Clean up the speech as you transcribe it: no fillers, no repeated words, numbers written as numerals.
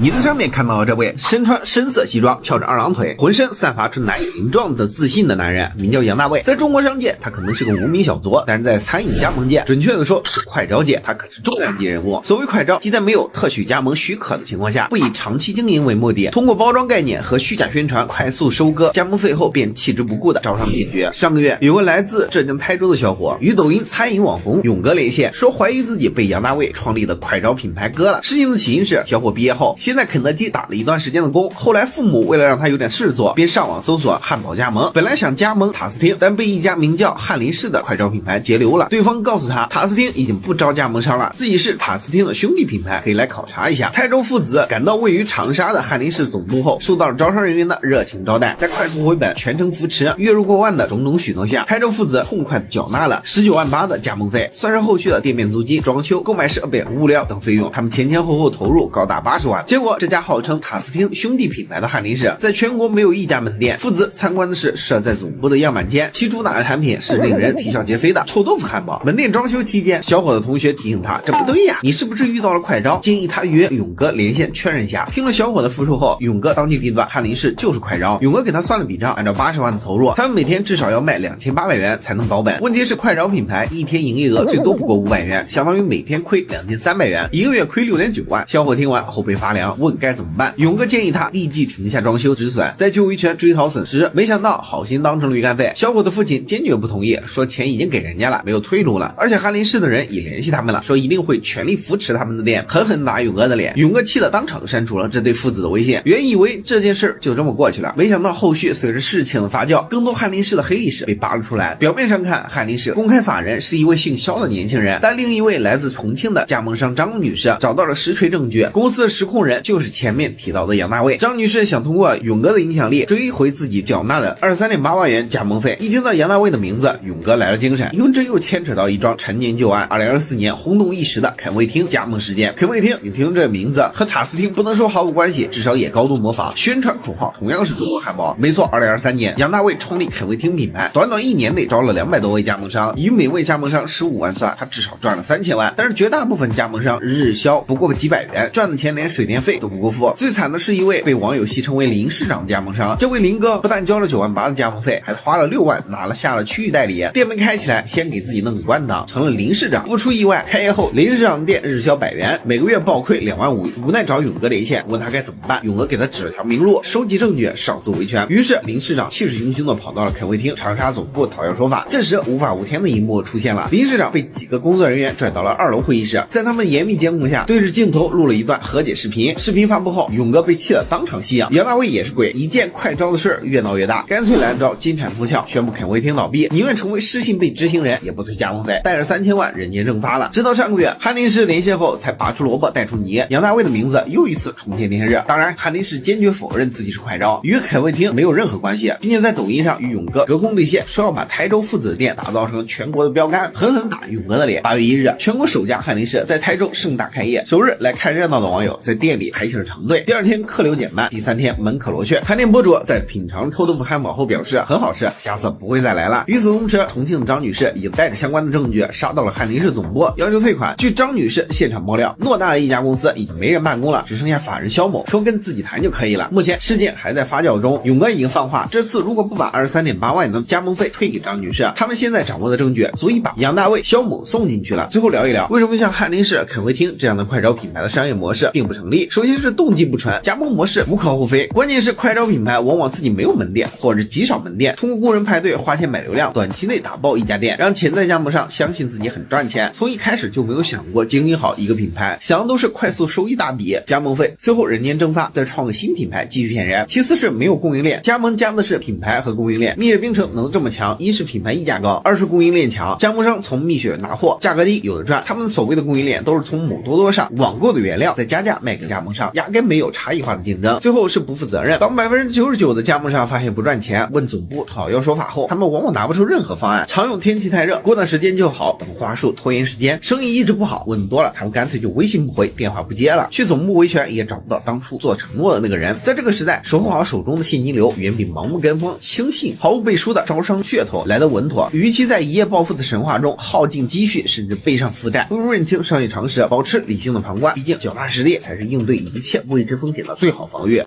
你在上面看到的这位身穿深色西装，翘着二郎腿，浑身散发出男人形状的自信的男人，名叫杨大卫。在中国商界，他可能是个无名小卒，但是在餐饮加盟界，准确的说是快招界，他可是重量级人物。所谓快招，即在没有特许加盟许可的情况下，不以长期经营为目的，通过包装概念和虚假宣传，快速收割加盟费后便弃之不顾的招商骗局。上个月，有个来自浙江台州的小伙与抖音餐饮网红勇哥连线，说怀疑自己被杨大卫创立的快招品牌割了。事情的起因是，小伙毕业后先在肯德基打了一段时间的工，后来父母为了让他有点事做，便上网搜索汉堡加盟，本来想加盟塔斯汀，但被一家名叫翰林氏的快招品牌截流了。对方告诉他，塔斯汀已经不招加盟商了，自己是塔斯汀的兄弟品牌，可以来考察一下。台州父子赶到位于长沙的翰林氏总部后，受到了招商人员的热情招待，在快速回本、全程扶持、月入过万的种种许诺下，台州父子痛快缴纳了19万8的加盟费，算上后续的店面租金、装修、购买设备、物料等费用，他们前后投入高达80万。结果这家号称塔斯汀兄弟品牌的翰林氏，在全国没有一家门店，父子参观的是设在总部的样板间，其主打的产品是令人啼笑皆非的臭豆腐汉堡。门店装修期间，小伙的同学提醒他，这不对呀，你是不是遇到了快招？建议他约勇哥连线确认下。听了小伙的复述后，勇哥当即立断翰林氏就是快招。勇哥给他算了笔账，按照80万的投入，他们每天至少要卖2800元才能保本。问题是快招品牌一天营业额最多不过500元，相当于每天亏2300元，一个月亏6.9万。小伙听完后背发凉，问该怎么办。勇哥建议他立即停下装修止损，再去维权追讨损失。没想到好心当成了鱼干费，小伙的父亲坚决不同意，说钱已经给人家了，没有退路了，而且翰林氏的人也联系他们了，说一定会全力扶持他们的店，狠狠打勇哥的脸。勇哥气得当场删除了这对父子的微信。原以为这件事就这么过去了，没想到后续随着事情的发酵，更多翰林氏的黑历史被扒了出来。表面上看，翰林氏公开法人是一位姓肖的年轻人，但另一位来自重庆的加盟商张女士找到了实锤证据，公司的实控人就是前面提到的杨大卫。张女士想通过勇哥的影响力追回自己缴纳的23.8万元加盟费。一听到杨大卫的名字，勇哥来了精神，因为这又牵扯到一桩陈年旧案，2024年轰动一时的肯味厅加盟事件。肯味厅，你听这名字和塔斯汀不能说毫无关系，至少也高度模仿，宣传口号同样是中国汉堡。没错，2023年杨大卫创立肯味厅品牌，短短1年内招了200多位加盟商，以每位加盟商15万算，他至少赚了3000万。但是绝大部分加盟商日销不过几百元，赚的钱连水电费都不够付。最惨的是一位被网友戏称为林市长的加盟商，这位林哥不但交了9万8的加盟费，还花了6万下了区域代理，店没开起来，先给自己弄个官档，成了林市长。不出意外，开业后林市长的店日销100元，每个月暴亏2万5，无奈找勇哥连线，问他该怎么办。勇哥给他指了条明路，收集证据，上诉维权。于是林市长气势汹汹的跑到了肯味厅长沙总部讨要说法。这时无法无天的一幕出现了，林市长被几个工作人员拽到了2楼会议室，在他们严密监控下，对着镜头录了一段和解视频。视频发布后，勇哥被气得当场吸氧。杨大卫也是鬼，一见快招的事越闹越大，干脆来招金蝉脱壳，宣布肯味厅倒闭，宁愿成为失信被执行人也不退加盟费，带着3000万人间蒸发了。直到上个月翰林氏连线后，才拔出萝卜带出泥，杨大卫的名字又一次重见电视。当然翰林氏坚决否认自己是快招，与肯味厅没有任何关系，并且在抖音上与勇哥隔空对线，说要把台州父子店打造成全国的标杆，狠狠打勇哥的脸。8月1日，全国首家翰林氏在台州盛大开业，首日来看热闹的网友在店里排起了长队，第2天客流减半，第3天门可罗雀。探店博主在品尝臭豆腐汉堡后表示很好吃，下次不会再来了。与此同时，重庆的张女士已经带着相关的证据杀到了翰林氏总部，要求退款。据张女士现场爆料，偌大的一家公司已经没人办公了，只剩下法人肖某，说跟自己谈就可以了。目前事件还在发酵中，勇哥已经放话，这次如果不把23.8万元的加盟费退给张女士，他们现在掌握的证据足以把杨大卫、肖某送进去了。最后聊一聊，为什么像翰林氏、肯味厅这样的快招品牌的商业模式并不成立？首先是动机不纯，加盟模式无可厚非，关键是快招品牌往往自己没有门店或者极少门店，通过工人排队花钱买流量，短期内打爆一家店，让潜在加盟商相信自己很赚钱，从一开始就没有想过经营好一个品牌，想的都是快速收一大笔加盟费，最后人间蒸发，再创个新品牌继续骗人。其次是没有供应链，加盟加的是品牌和供应链。蜜雪冰城能这么强，一是品牌溢价高，二是供应链强。加盟商从蜜雪拿货，价格低有的赚，他们所谓的供应链都是从某多多上网购的原料再加价卖给加盟商，压根没有差异化的竞争。最后是不负责任，当99%的加盟商发现不赚钱，问总部讨要说法后，他们往往拿不出任何方案。常用天气太热，过段时间就好，等花术拖延时间，生意一直不好，问多了他们干脆就微信不回，电话不接了，去总部维权也找不到当初做承诺的那个人。在这个时代，守护好手中的现金流远比盲目跟风轻信毫无背书的招商噱头来得稳妥。与其在一夜暴富的神话中耗尽积蓄甚至背上负债，不如认清商业常识，保持理性的旁观，毕竟脚踏实地才是应对对一切未知风险的最好防御。